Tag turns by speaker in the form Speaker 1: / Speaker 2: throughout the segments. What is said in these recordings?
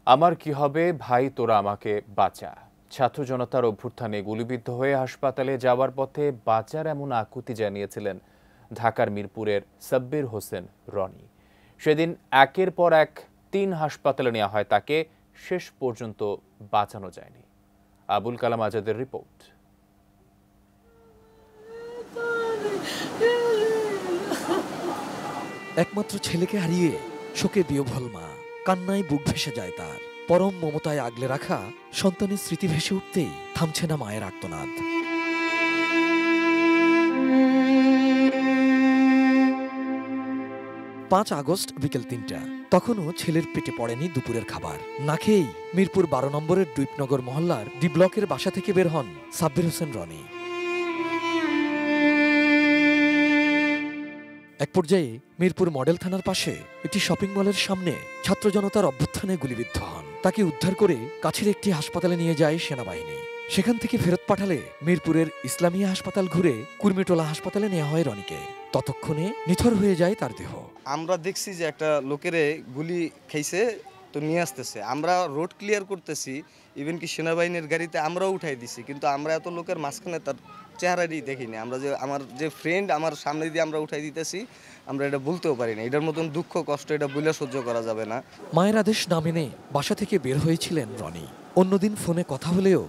Speaker 1: আমার কি হবে ভাই, তোরা আমাকে বাঁচা। ছাত্র জনতার অভ্যুত্থানে গুলিবিদ্ধ হয়ে হাসপাতালে যাওয়ার পথে বাঁচার এমন আকুতি জানিয়েছিলেন ঢাকার মিরপুরের সাব্বির হোসেন রনি। সেদিন একের পর এক ৩ হাসপাতালে নেওয়া হয়, তাকে শেষ পর্যন্ত বাঁচানো যায়নি। আবুল কালাম আজাদের রিপোর্ট।
Speaker 2: একমাত্র ছেলেকে হারিয়ে শোকে বিহ্বল মা, কান্নায় বুক ভেসে যায় তার। পরম মমতায় আগলে রাখা সন্তানের স্মৃতি ভেসে উঠতেই থামছে না মায়ের আর্তনাদ। ৫ আগস্ট বিকেল ৩টা। তখনও ছেলের পেটে পড়েনি দুপুরের খাবার। না খেয়েই মিরপুর ১২ নম্বরের দ্বীপনগর মহল্লার ডি ব্লকের বাসা থেকে বের হন সাব্বির হোসেন রনি। এক পর্যায়ে মিরপুর মডেল থানার পাশে একটি শপিং মলের সামনে ছাত্র জনতার অভ্যুত্থানে গুলিবিদ্ধ হন। তাকে উদ্ধার করে কাছের একটি হাসপাতালে নিয়ে যায় সেনাবাহিনী। সেখান থেকে ফেরত পাঠালে মিরপুরের ইসলামিয়া হাসপাতাল ঘুরে কুর্মিটোলা হাসপাতালে নেওয়া হয় রনিকে। ততক্ষণে নিথর হয়ে যায় তার দেহ।
Speaker 3: আমরা দেখছি যে একটা লোকেরে গুলি খাইছে, তো নিয়ে আসতেছে। আমরা রোড ক্লিয়ার করতেছি, ইভেন কি সেনাবাহিনীর গাড়িতে আমরাও উঠাই দিছি, কিন্তু আমরা এত লোকের মাঝখানে তার চেহারাটি দেখিনি। আমরা যে আমার যে ফ্রেন্ড আমার সামনে দিয়ে আমরা উঠাই দিতেছি, আমরা এটা বলতেও পারি না। এটার মতন দুঃখ কষ্ট এটা বলে সহ্য করা যাবে না।
Speaker 2: মায়ের আদেশ না মেনে বাসা থেকে বের হয়েছিলেন রনি। অন্যদিন ফোনে কথা হলেও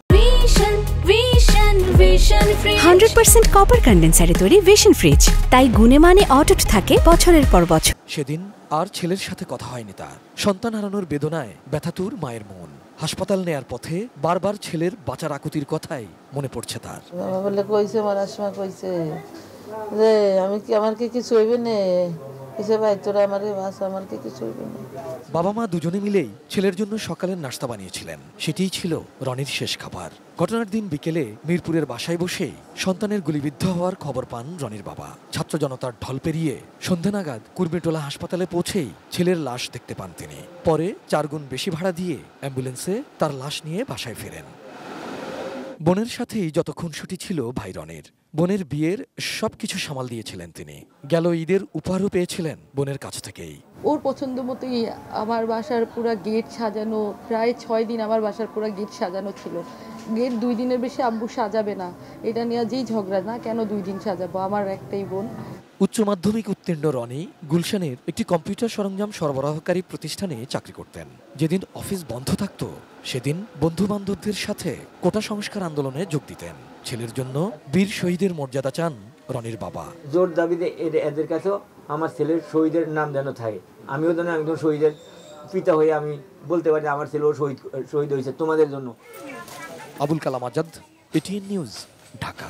Speaker 4: 100% কপার কন্ডেন্সারে তৈরি ভিশন ফ্রিজ, তাই গুণে মানে অটুট থাকে বছরের পর বছর।
Speaker 2: সেদিন আর ছেলের সাথে কথা হয়নি তার। সন্তান হারানোর বেদনায় ব্যথাতুর মায়ের মন। হাসপাতাল নেয়ার পথে বারবার ছেলের বাঁচার আকুতির কথাই মনে পড়ছে তার।
Speaker 5: বলে কইছে মারার সময় কইছে যে আমার কি কিছু হইবে না, ভাই তোরা আমারে বাস, আমার কি কিছু হইবে না।
Speaker 2: বাবা মা দুজনে মিলেই ছেলের জন্য সকালের নাস্তা বানিয়েছিলেন। সেটিই ছিল রনির শেষ খাবার। ঘটনার দিন বিকেলে মিরপুরের বাসায় বসেই সন্তানের গুলিবিদ্ধ হওয়ার খবর পান রনির বাবা। ছাত্র জনতার ঢল পেরিয়ে সন্ধ্যা নাগাদ কুর্মিটোলা হাসপাতালে পৌঁছেই ছেলের লাশ দেখতে পান তিনি। পরে ৪ গুণ বেশি ভাড়া দিয়ে অ্যাম্বুলেন্সে তার লাশ নিয়ে বাসায় ফেরেন। বোনের সাথেই যত খুনসুটি ছিল ভাই রনির। বোনের বিয়ের সবকিছু সামাল দিয়েছিলেন তিনি। গেল ঈদের উপহারও পেয়েছিলেন বোনের কাছ থেকেই।
Speaker 6: ওর পছন্দ মতোই আমার বাসার পুরো গেট সাজানো, প্রায় ৬ দিন আমার বাসার পুরো গেট সাজানো ছিল। গেট ২ দিনের বেশি আব্বু সাজাবে না, এটা নিয়ে যেই ঝগড়া, না কেন ২ দিন সাজাবো, আমার একটাই বোন।
Speaker 2: উচ্চ মাধ্যমিক উত্তীর্ণ রনি গুলশানের একটি কম্পিউটার সরঞ্জাম সরবরাহকারী প্রতিষ্ঠানে চাকরি করতেন। যেদিন অফিস বন্ধ থাকত সেদিন বন্ধু বান্ধবদের সাথে কোটা সংস্কার আন্দোলনে যোগ দিতেন। ছেলের জন্য বীর শহীদের মর্যাদা চান রনির বাবা।
Speaker 7: জোর দাবিতে এদের কাছেও আমার ছেলের শহীদের নাম যেন থাকে। আমিও যেন একজন শহীদের পিতা হয়ে আমি বলতে পারি আমার ছেলেও শহীদ হয়েছে তোমাদের জন্য।
Speaker 2: Abul Kalam Azad, ATN news, Dhaka.